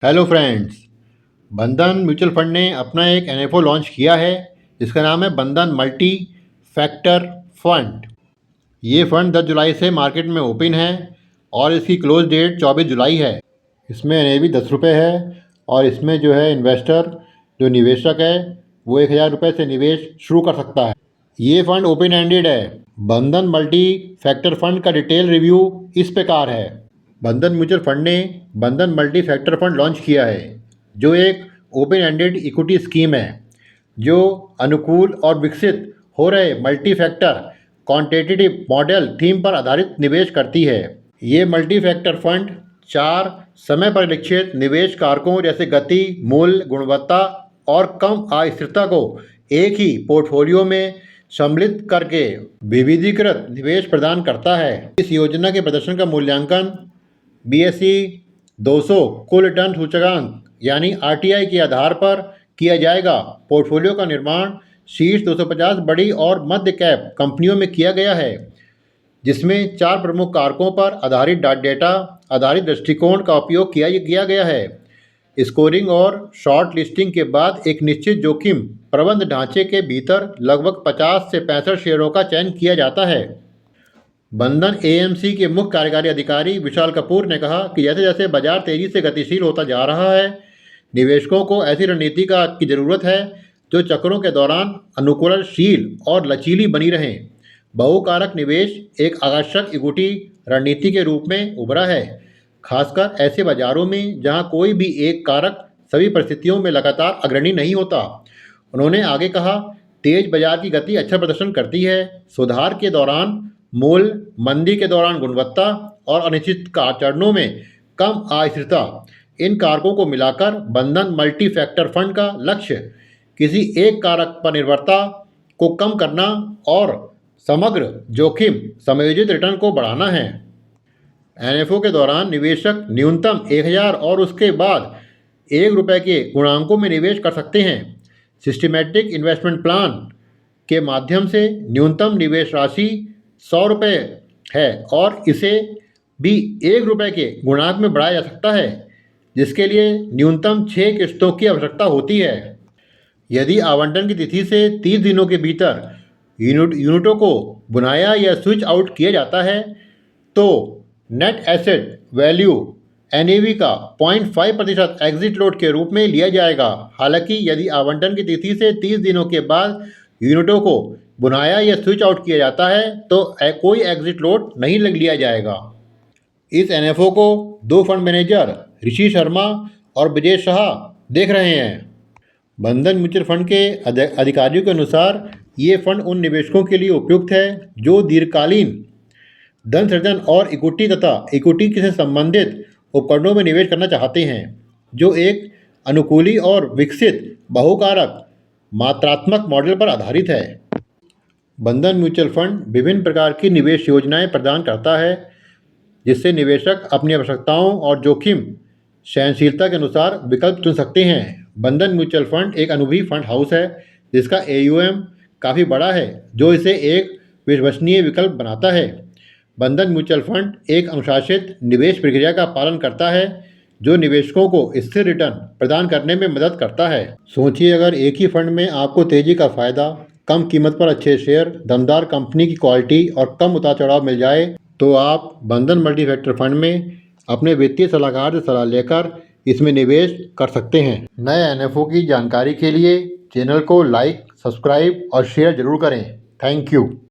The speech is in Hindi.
Hello friends. बंधन म्यूचुअल फंड ने अपना एक एनएफओ लॉन्च किया है जिसका नाम है बंधन मल्टी फैक्टर फंड। ये फ़ंड 10 जुलाई से मार्केट में ओपन है और इसकी क्लोज डेट 24 जुलाई है। इसमें एनएवी 10 रुपये है और इसमें जो है इन्वेस्टर जो निवेशक है वो 1000 रुपये से निवेश शुरू कर सकता है। ये फ़ंड ओपन एंडेड है। बंधन मल्टी फैक्टर फंड का डिटेल रिव्यू इस प्रकार है। बंधन म्यूचुअल फंड ने बंधन मल्टी फैक्टर फंड लॉन्च किया है जो एक ओपन एंडेड इक्विटी स्कीम है जो अनुकूल और विकसित हो रहे multi factor quantitative model theme पर आधारित निवेश करती है। ये मल्टी फैक्टर फंड 4 समय परिलक्षित निवेश कारकों जैसे गति, मूल्य, गुणवत्ता और कम अस्थिरता को एक ही पोर्टफोलियो में सम्मिलित करके विविधीकृत निवेश प्रदान करता है। इस योजना के प्रदर्शन का मूल्यांकन BSE 200 कुल रिटर्न सूचकांक यानी RTI के आधार पर किया जाएगा। पोर्टफोलियो का निर्माण शीर्ष 250 बड़ी और मध्य कैप कंपनियों में किया गया है जिसमें 4 प्रमुख कारकों पर आधारित डेटा आधारित दृष्टिकोण का उपयोग किया गया है। स्कोरिंग और शॉर्ट लिस्टिंग के बाद एक निश्चित जोखिम प्रबंध ढांचे के भीतर लगभग 50 से 65 शेयरों का चयन किया जाता है। बंधन AMC के मुख्य कार्यकारी अधिकारी विशाल कपूर ने कहा कि जैसे जैसे बाजार तेजी से गतिशील होता जा रहा है, निवेशकों को ऐसी रणनीति की ज़रूरत है जो चक्रों के दौरान अनुकूलनशील और लचीली बनी रहे। बहुकारक निवेश एक आकर्षक इक्विटी रणनीति के रूप में उभरा है, खासकर ऐसे बाजारों में जहां कोई भी एक कारक सभी परिस्थितियों में लगातार अग्रणी नहीं होता। उन्होंने आगे कहा, तेज बाजार की गति अच्छा प्रदर्शन करती है। सुधार के दौरान मूल्य, मंदी के दौरान गुणवत्ता और अनिश्चित चरणों में कम अस्थिरता, इन कारकों को मिलाकर बंधन मल्टी फैक्टर फंड का लक्ष्य किसी एक कारक पर निर्भरता को कम करना और समग्र जोखिम समायोजित रिटर्न को बढ़ाना है। NFO के दौरान निवेशक न्यूनतम 1000 और उसके बाद ₹1 के गुणांकों में निवेश कर सकते हैं। सिस्टमैटिक इन्वेस्टमेंट प्लान के माध्यम से न्यूनतम निवेश राशि ₹100 है और इसे भी ₹1 के गुणांक में बढ़ाया जा सकता है जिसके लिए न्यूनतम 6 किस्तों की आवश्यकता होती है। यदि आवंटन की तिथि से 30 दिनों के भीतर यूनिटों को बुनाया या स्विच आउट किया जाता है तो नेट एसेट वैल्यू NAV का 0.5% एग्जिट लोड के रूप में लिया जाएगा। हालांकि यदि आवंटन की तिथि से 30 दिनों के बाद यूनिटों को बुनाया या स्विच आउट किया जाता है तो कोई एग्जिट लोड नहीं लिया जाएगा। इस NFO को 2 फंड मैनेजर ऋषि शर्मा और विजय शाह देख रहे हैं। बंधन म्यूचुअल फंड के अधिकारियों के अनुसार ये फंड उन निवेशकों के लिए उपयुक्त है जो दीर्घकालीन धन सृजन और इक्विटी से संबंधित उपकरणों में निवेश करना चाहते हैं जो एक अनुकूली और विकसित बहुकारक मात्रात्मक मॉडल पर आधारित है। बंधन म्यूचुअल फंड विभिन्न प्रकार की निवेश योजनाएं प्रदान करता है जिससे निवेशक अपनी आवश्यकताओं और जोखिम सहनशीलता के अनुसार विकल्प चुन सकते हैं। बंधन म्यूचुअल फंड एक अनुभवी फंड हाउस है जिसका AUM काफ़ी बड़ा है जो इसे एक विश्वसनीय विकल्प बनाता है। बंधन म्यूचुअल फंड एक अनुशासित निवेश प्रक्रिया का पालन करता है जो निवेशकों को स्थिर रिटर्न प्रदान करने में मदद करता है। सोचिए, अगर एक ही फंड में आपको तेज़ी का फ़ायदा, कम कीमत पर अच्छे शेयर, दमदार कंपनी की क्वालिटी और कम उतार चढ़ाव मिल जाए तो आप बंधन मल्टी फैक्टर फंड में अपने वित्तीय सलाहकार से सलाह लेकर इसमें निवेश कर सकते हैं। नए NFO की जानकारी के लिए चैनल को लाइक, सब्सक्राइब और शेयर जरूर करें। Thank you.